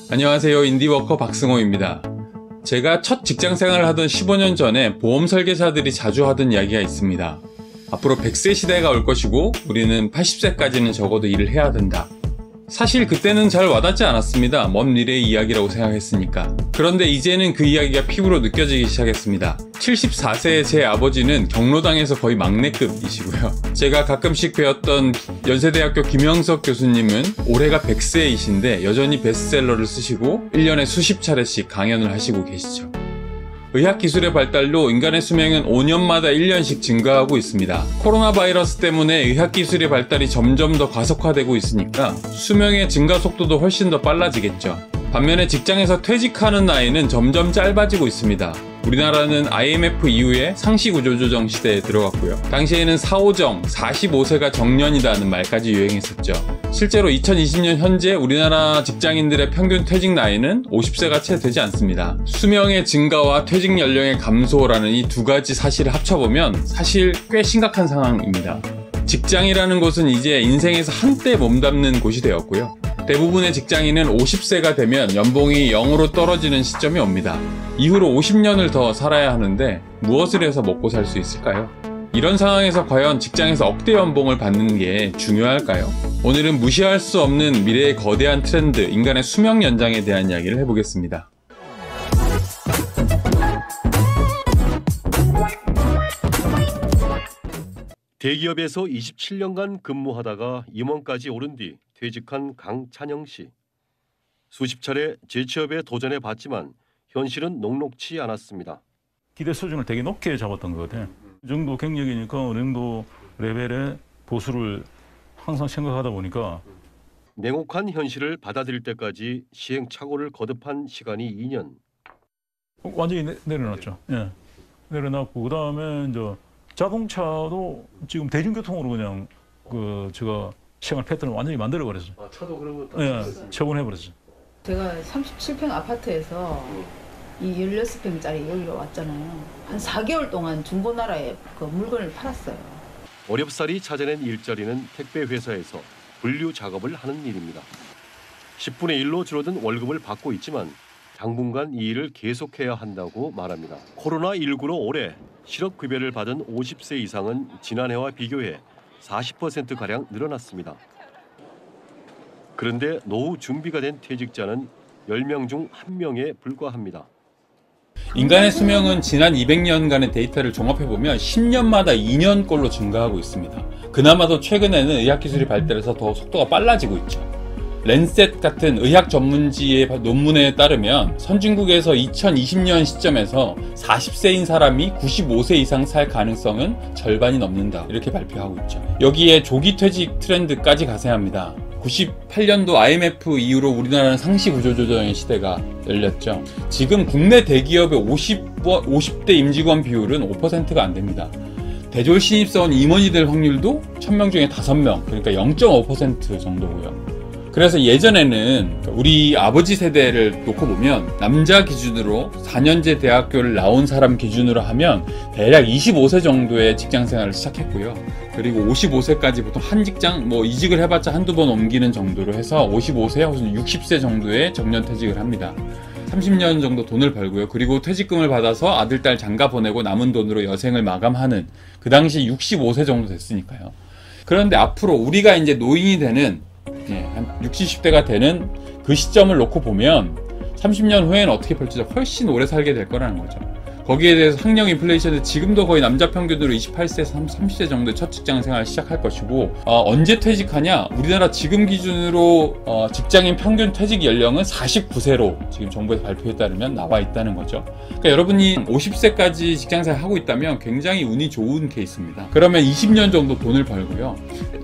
안녕하세요. 인디워커 박승호입니다. 제가 첫 직장생활을 하던 15년 전에 보험 설계사들이 자주 하던 이야기가 있습니다. 앞으로 100세 시대가 올 것이고 우리는 80세까지는 적어도 일을 해야 된다. 사실 그때는 잘 와닿지 않았습니다. 먼 미래의 이야기라고 생각했으니까. 그런데 이제는 그 이야기가 피부로 느껴지기 시작했습니다. 74세의 제 아버지는 경로당에서 거의 막내급이시고요. 제가 가끔씩 배웠던 연세대학교 김영석 교수님은 올해가 100세이신데 여전히 베스트셀러를 쓰시고 1년에 수십 차례씩 강연을 하시고 계시죠. 의학기술의 발달로 인간의 수명은 5년마다 1년씩 증가하고 있습니다. 코로나 바이러스 때문에 의학기술의 발달이 점점 더 가속화되고 있으니까 수명의 증가 속도도 훨씬 더 빨라지겠죠. 반면에 직장에서 퇴직하는 나이는 점점 짧아지고 있습니다. 우리나라는 IMF 이후에 상시구조조정 시대에 들어갔고요. 당시에는 4.5정, 45세가 정년이라는 말까지 유행했었죠. 실제로 2020년 현재 우리나라 직장인들의 평균 퇴직 나이는 50세가 채 되지 않습니다. 수명의 증가와 퇴직 연령의 감소라는 이 두 가지 사실을 합쳐보면 사실 꽤 심각한 상황입니다. 직장이라는 곳은 이제 인생에서 한때 몸담는 곳이 되었고요. 대부분의 직장인은 50세가 되면 연봉이 0으로 떨어지는 시점이 옵니다. 이후로 50년을 더 살아야 하는데 무엇을 해서 먹고 살 수 있을까요? 이런 상황에서 과연 직장에서 억대 연봉을 받는 게 중요할까요? 오늘은 무시할 수 없는 미래의 거대한 트렌드, 인간의 수명 연장에 대한 이야기를 해보겠습니다. 대기업에서 27년간 근무하다가 임원까지 오른 뒤 퇴직한 강찬영 씨. 수십 차례 재취업에 도전해 봤지만 현실은 녹록치 않았습니다. 기대 수준을 되게 높게 잡았던 것 같아요. 이 정도 경력이니까 어느 정도 레벨의 보수를 항상 생각하다 보니까 냉혹한 현실을 받아들일 때까지 시행착오를 거듭한 시간이 2년. 완전히 내려놨죠. 예. 내려놨고 그다음에 이제 자동차도 지금 대중교통으로 그냥 제가 생활 패턴을 완전히 만들어 버렸어요. 아, 차도 그런 거 예, 처분해 버렸어요. 제가 37평 아파트에서 이 16평짜리 여기로 왔잖아요. 한 4개월 동안 중고나라에 그 물건을 팔았어요. 어렵사리 찾아낸 일자리는 택배 회사에서 분류 작업을 하는 일입니다. 10분의 1로 줄어든 월급을 받고 있지만 당분간 이 일을 계속해야 한다고 말합니다. 코로나19로 올해 실업급여를 받은 50세 이상은 지난해와 비교해 40%가량 늘어났습니다. 그런데 노후 준비가 된 퇴직자는 10명 중 1명에 불과합니다. 인간의 수명은 지난 200년간의 데이터를 종합해보면 10년마다 2년꼴로 증가하고 있습니다. 그나마도 최근에는 의학기술이 발달해서 더 속도가 빨라지고 있죠. 랜셋 같은 의학 전문지의 논문에 따르면 선진국에서 2020년 시점에서 40세인 사람이 95세 이상 살 가능성은 절반이 넘는다, 이렇게 발표하고 있죠. 여기에 조기 퇴직 트렌드까지 가세합니다. 98년도 IMF 이후로 우리나라는 상시 구조조정의 시대가 열렸죠. 지금 국내 대기업의 50대 임직원 비율은 5%가 안 됩니다. 대졸 신입사원 임원이 될 확률도 1000명 중에 5명, 그러니까 0.5% 정도고요. 그래서 예전에는 우리 아버지 세대를 놓고 보면 남자 기준으로 4년제 대학교를 나온 사람 기준으로 하면 대략 25세 정도의 직장생활을 시작했고요. 그리고 55세까지 보통 한 직장 이직을 해봤자 한두 번 옮기는 정도로 해서 55세 혹은 60세 정도의 정년퇴직을 합니다. 30년 정도 돈을 벌고요. 그리고 퇴직금을 받아서 아들, 딸 장가 보내고 남은 돈으로 여생을 마감하는, 그 당시 65세 정도 됐으니까요. 그런데 앞으로 우리가 이제 노인이 되는 한 60, 70대가 되는 그 시점을 놓고 보면 30년 후에는 어떻게 펼쳐져 훨씬 오래 살게 될 거라는 거죠. 거기에 대해서 학령 인플레이션은 지금도 거의 남자 평균으로 28세에서 30세 정도의 첫 직장 생활을 시작할 것이고, 언제 퇴직하냐? 우리나라 지금 기준으로 직장인 평균 퇴직 연령은 49세로 지금 정부에서 발표에 따르면 나와 있다는 거죠. 그러니까 여러분이 50세까지 직장 생활을 하고 있다면 굉장히 운이 좋은 케이스입니다. 그러면 20년 정도 돈을 벌고요.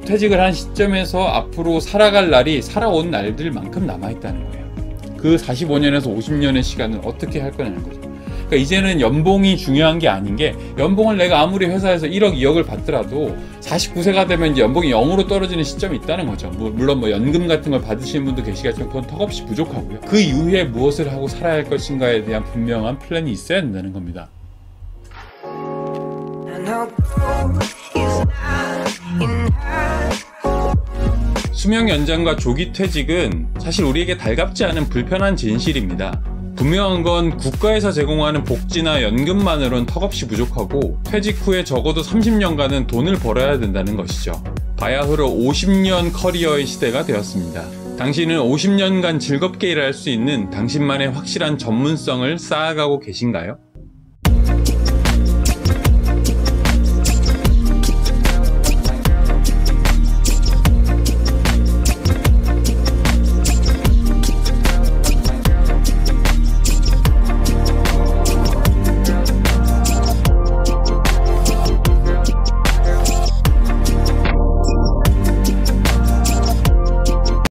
퇴직을 한 시점에서 앞으로 살아갈 날이 살아온 날들만큼 남아있다는 거예요. 그 45년에서 50년의 시간을 어떻게 할 거냐는 거죠. 그러니까 이제는 연봉이 중요한 게 아닌 게, 연봉을 내가 아무리 회사에서 1억, 2억을 받더라도 49세가 되면 이제 연봉이 0으로 떨어지는 시점이 있다는 거죠. 물론 연금 같은 걸 받으시는 분도 계시겠지만 그건 턱없이 부족하고요. 그 이후에 무엇을 하고 살아야 할 것인가에 대한 분명한 플랜이 있어야 된다는 겁니다. 수명 연장과 조기 퇴직은 사실 우리에게 달갑지 않은 불편한 진실입니다. 분명한 건 국가에서 제공하는 복지나 연금만으론 턱없이 부족하고 퇴직 후에 적어도 30년간은 돈을 벌어야 된다는 것이죠. 바야흐로 50년 커리어의 시대가 되었습니다. 당신은 50년간 즐겁게 일할 수 있는 당신만의 확실한 전문성을 쌓아가고 계신가요?